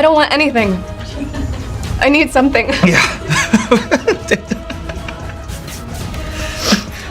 I don't want anything. I need something. Yeah.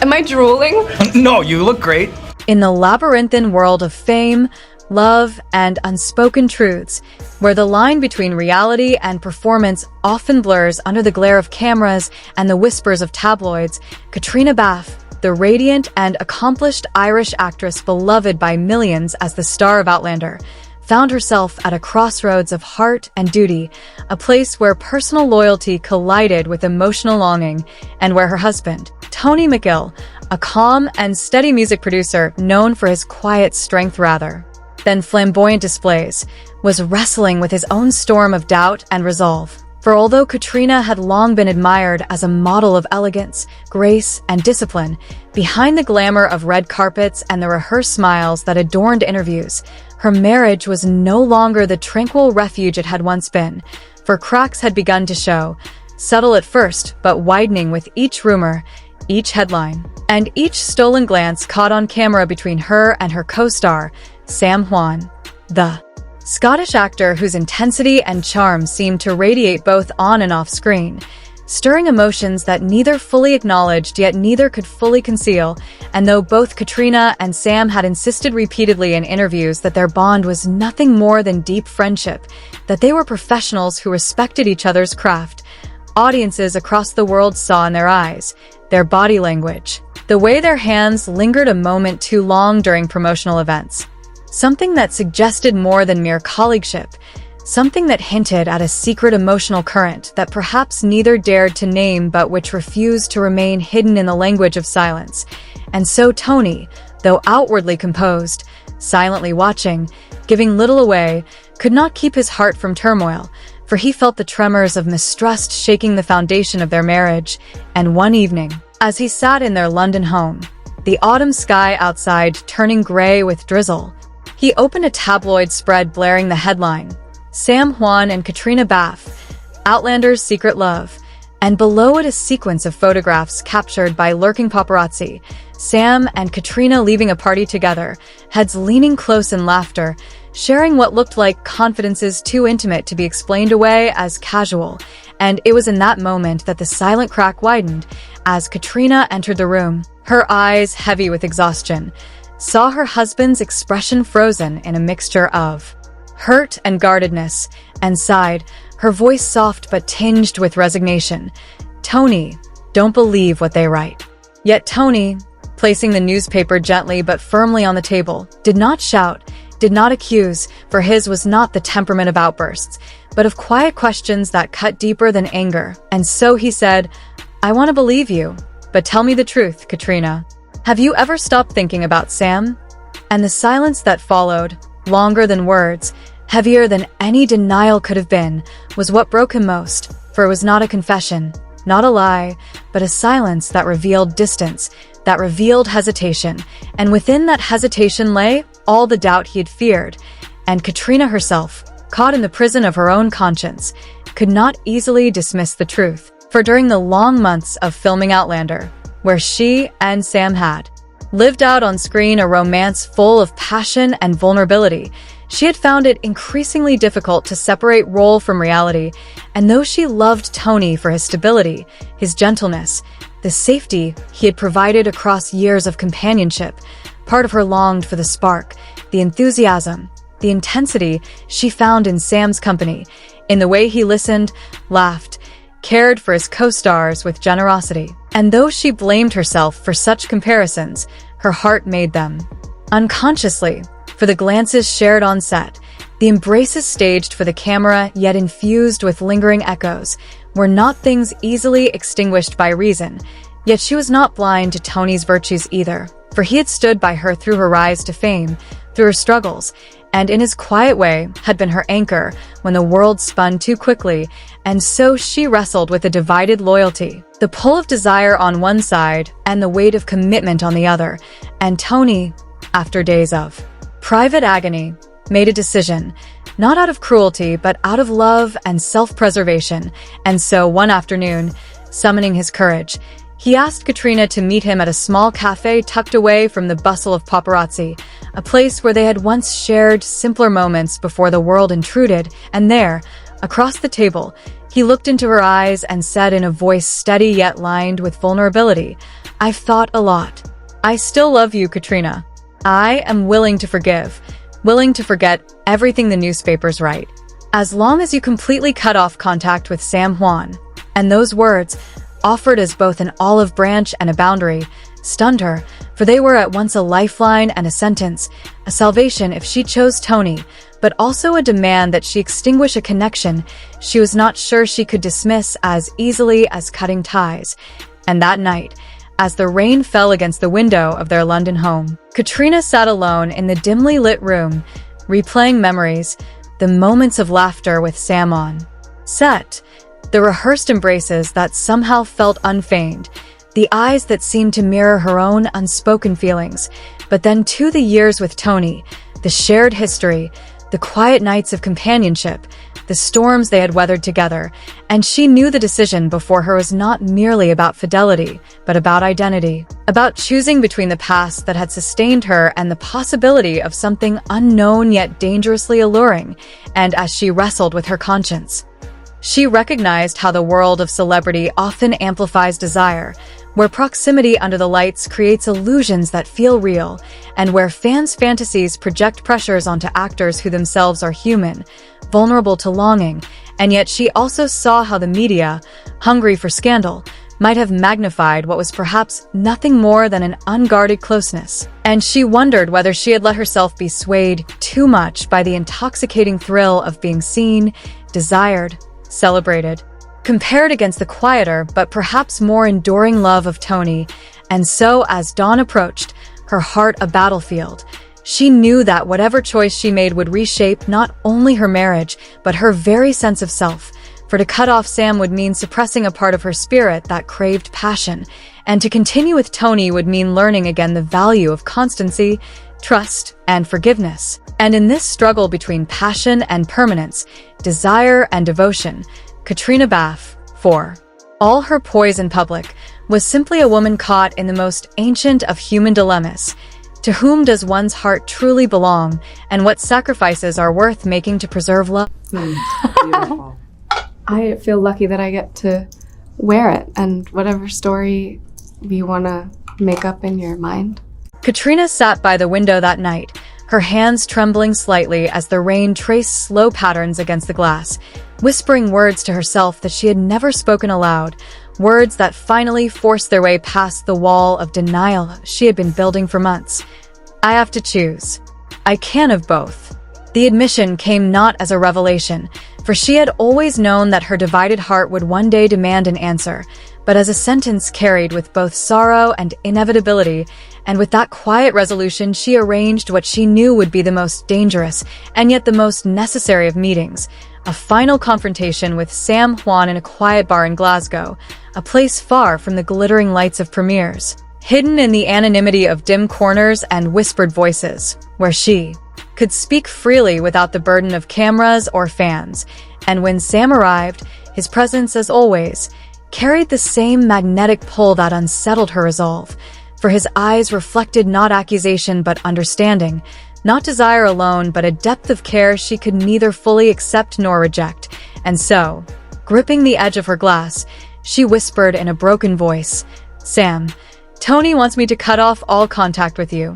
Am I drooling? No, you look great. In the labyrinthine world of fame, love, and unspoken truths, where the line between reality and performance often blurs under the glare of cameras and the whispers of tabloids, Caitriona Balfe, the radiant and accomplished Irish actress beloved by millions as the star of Outlander, found herself at a crossroads of heart and duty, a place where personal loyalty collided with emotional longing, and where her husband, Tony McGill, a calm and steady music producer known for his quiet strength rather than flamboyant displays, was wrestling with his own storm of doubt and resolve. For although Caitriona had long been admired as a model of elegance, grace, and discipline, behind the glamour of red carpets and the rehearsed smiles that adorned interviews, her marriage was no longer the tranquil refuge it had once been, for cracks had begun to show, subtle at first, but widening with each rumor, each headline, and each stolen glance caught on camera between her and her co-star, Sam Heughan, the Scottish actor whose intensity and charm seemed to radiate both on and off screen, stirring emotions that neither fully acknowledged yet neither could fully conceal. And though both Caitriona and Sam had insisted repeatedly in interviews that their bond was nothing more than deep friendship, that they were professionals who respected each other's craft, audiences across the world saw in their eyes, their body language, the way their hands lingered a moment too long during promotional events. Something that suggested more than mere colleagueship, something that hinted at a secret emotional current that perhaps neither dared to name but which refused to remain hidden in the language of silence. And so Tony, though outwardly composed, silently watching, giving little away, could not keep his heart from turmoil, for he felt the tremors of mistrust shaking the foundation of their marriage. And one evening, as he sat in their London home, the autumn sky outside turning gray with drizzle, he opened a tabloid spread blaring the headline, Sam Heughan and Caitriona Balfe, Outlander's Secret Love, and below it a sequence of photographs captured by lurking paparazzi, Sam and Caitriona leaving a party together, heads leaning close in laughter, sharing what looked like confidences too intimate to be explained away as casual. And it was in that moment that the silent crack widened as Caitriona entered the room, her eyes heavy with exhaustion, saw her husband's expression frozen in a mixture of hurt and guardedness, and sighed, her voice soft but tinged with resignation. Tony, don't believe what they write. Yet Tony, placing the newspaper gently but firmly on the table, did not shout, did not accuse, for his was not the temperament of outbursts, but of quiet questions that cut deeper than anger. And so he said, I want to believe you, but tell me the truth, Caitriona. Have you ever stopped thinking about Sam? And the silence that followed, longer than words, heavier than any denial could have been, was what broke him most, for it was not a confession, not a lie, but a silence that revealed distance, that revealed hesitation, and within that hesitation lay all the doubt he had feared. And Caitriona herself, caught in the prison of her own conscience, could not easily dismiss the truth, for during the long months of filming Outlander, where she and Sam had lived out on screen a romance full of passion and vulnerability, she had found it increasingly difficult to separate role from reality. And though she loved Tony for his stability, his gentleness, the safety he had provided across years of companionship, part of her longed for the spark, the enthusiasm, the intensity she found in Sam's company, in the way he listened, laughed, cared for his co-stars with generosity. And though she blamed herself for such comparisons, her heart made them. Unconsciously, for the glances shared on set, the embraces staged for the camera yet infused with lingering echoes, were not things easily extinguished by reason. Yet she was not blind to Tony's virtues either, for he had stood by her through her rise to fame, through her struggles, and in his quiet way had been her anchor when the world spun too quickly. And so she wrestled with a divided loyalty, the pull of desire on one side and the weight of commitment on the other. And Tony, after days of private agony, made a decision, not out of cruelty but out of love and self-preservation. And so one afternoon, summoning his courage, He asked Caitriona to meet him at a small cafe tucked away from the bustle of paparazzi, a place where they had once shared simpler moments before the world intruded, and there, across the table, he looked into her eyes and said in a voice steady yet lined with vulnerability, "I've thought a lot. I still love you, Caitriona. I am willing to forgive, willing to forget everything the newspapers write, as long as you completely cut off contact with Sam Heughan." And those words, offered as both an olive branch and a boundary, stunned her, for they were at once a lifeline and a sentence, a salvation if she chose Tony, but also a demand that she extinguish a connection she was not sure she could dismiss as easily as cutting ties. And that night, as the rain fell against the window of their London home, Caitriona sat alone in the dimly lit room, replaying memories, the moments of laughter with Sam on set, the rehearsed embraces that somehow felt unfeigned, the eyes that seemed to mirror her own unspoken feelings, but then too the years with Tony, the shared history, the quiet nights of companionship, the storms they had weathered together, and she knew the decision before her was not merely about fidelity, but about identity, about choosing between the past that had sustained her and the possibility of something unknown yet dangerously alluring, and as she wrestled with her conscience, she recognized how the world of celebrity often amplifies desire, where proximity under the lights creates illusions that feel real, and where fans' fantasies project pressures onto actors who themselves are human, vulnerable to longing, and yet she also saw how the media, hungry for scandal, might have magnified what was perhaps nothing more than an unguarded closeness. And she wondered whether she had let herself be swayed too much by the intoxicating thrill of being seen, desired, celebrated, compared against the quieter but perhaps more enduring love of Tony. And so, as dawn approached, her heart a battlefield, she knew that whatever choice she made would reshape not only her marriage, but her very sense of self. For to cut off Sam would mean suppressing a part of her spirit that craved passion, and to continue with Tony would mean learning again the value of constancy, trust, and forgiveness. And in this struggle between passion and permanence, desire and devotion, Caitriona Balfe, for all her poise in public, was simply a woman caught in the most ancient of human dilemmas. To whom does one's heart truly belong, and what sacrifices are worth making to preserve love? Beautiful. I feel lucky that I get to wear it, and whatever story you want to make up in your mind. Caitriona sat by the window that night, her hands trembling slightly as the rain traced slow patterns against the glass, whispering words to herself that she had never spoken aloud, words that finally forced their way past the wall of denial she had been building for months. I have to choose. I can have both. The admission came not as a revelation, for she had always known that her divided heart would one day demand an answer, but as a sentence carried with both sorrow and inevitability, and with that quiet resolution she arranged what she knew would be the most dangerous, and yet the most necessary of meetings, a final confrontation with Sam Heughan in a quiet bar in Glasgow, a place far from the glittering lights of premieres, hidden in the anonymity of dim corners and whispered voices, where she could speak freely without the burden of cameras or fans. And when Sam arrived, his presence, as always, carried the same magnetic pull that unsettled her resolve, for his eyes reflected not accusation but understanding, not desire alone but a depth of care she could neither fully accept nor reject. And so, gripping the edge of her glass, she whispered in a broken voice, "Sam, Tony wants me to cut off all contact with you.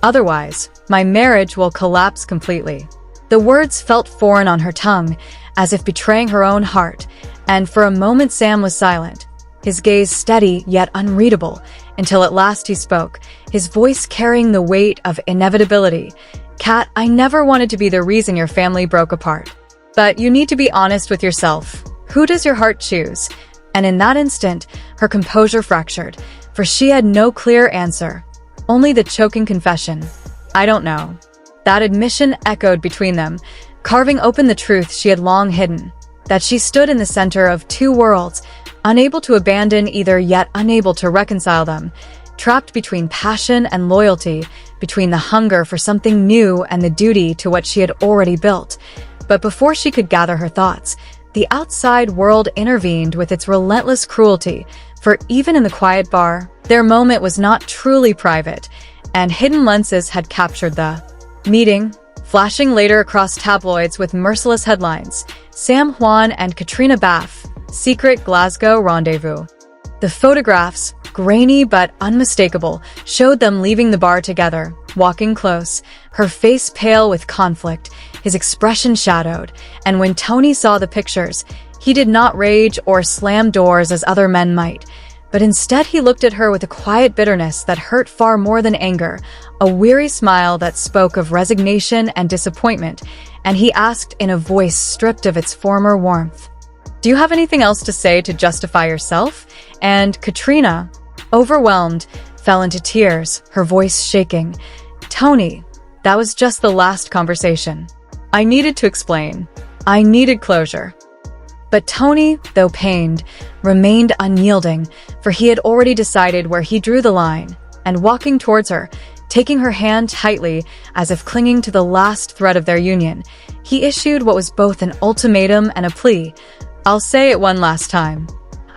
Otherwise, my marriage will collapse completely." The words felt foreign on her tongue, as if betraying her own heart, and for a moment Sam was silent, his gaze steady yet unreadable, until at last he spoke, his voice carrying the weight of inevitability. "Kat, I never wanted to be the reason your family broke apart. But you need to be honest with yourself. Who does your heart choose?" And in that instant, her composure fractured, for she had no clear answer, only the choking confession, "I don't know." That admission echoed between them, carving open the truth she had long hidden, that she stood in the center of two worlds, unable to abandon either yet unable to reconcile them, trapped between passion and loyalty, between the hunger for something new and the duty to what she had already built. But before she could gather her thoughts, the outside world intervened with its relentless cruelty, for even in the quiet bar, their moment was not truly private, and hidden lenses had captured the meeting, flashing later across tabloids with merciless headlines: Sam Heughan and Caitriona Balfe, secret Glasgow rendezvous. The photographs, grainy but unmistakable, showed them leaving the bar together, walking close, her face pale with conflict, his expression shadowed, and when Tony saw the pictures, he did not rage or slam doors as other men might, but instead he looked at her with a quiet bitterness that hurt far more than anger, a weary smile that spoke of resignation and disappointment, and he asked in a voice stripped of its former warmth, "Do you have anything else to say to justify yourself?" And Caitriona, overwhelmed, fell into tears, her voice shaking. "Tony, that was just the last conversation. I needed to explain. I needed closure." But Tony, though pained, remained unyielding, for he had already decided where he drew the line, and walking towards her, taking her hand tightly as if clinging to the last thread of their union, he issued what was both an ultimatum and a plea. "I'll say it one last time.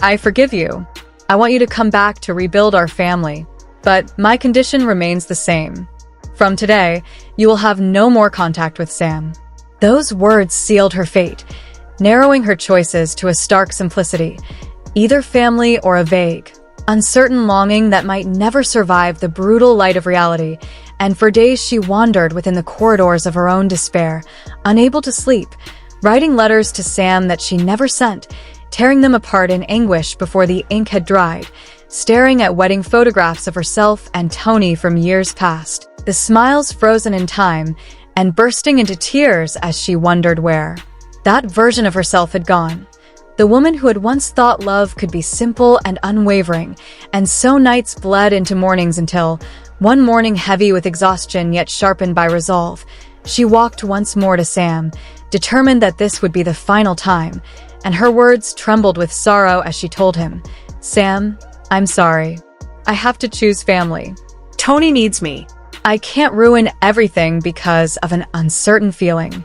I forgive you. I want you to come back to rebuild our family. But my condition remains the same. From today, you will have no more contact with Sam." Those words sealed her fate, narrowing her choices to a stark simplicity, either family or a vague, uncertain longing that might never survive the brutal light of reality, and for days she wandered within the corridors of her own despair, unable to sleep, writing letters to Sam that she never sent, tearing them apart in anguish before the ink had dried, staring at wedding photographs of herself and Tony from years past, the smiles frozen in time, and bursting into tears as she wondered where that version of herself had gone. The woman who had once thought love could be simple and unwavering, and so nights bled into mornings until, one morning heavy with exhaustion yet sharpened by resolve, she walked once more to Sam, determined that this would be the final time, and her words trembled with sorrow as she told him, "Sam, I'm sorry. I have to choose family. Tony needs me. I can't ruin everything because of an uncertain feeling."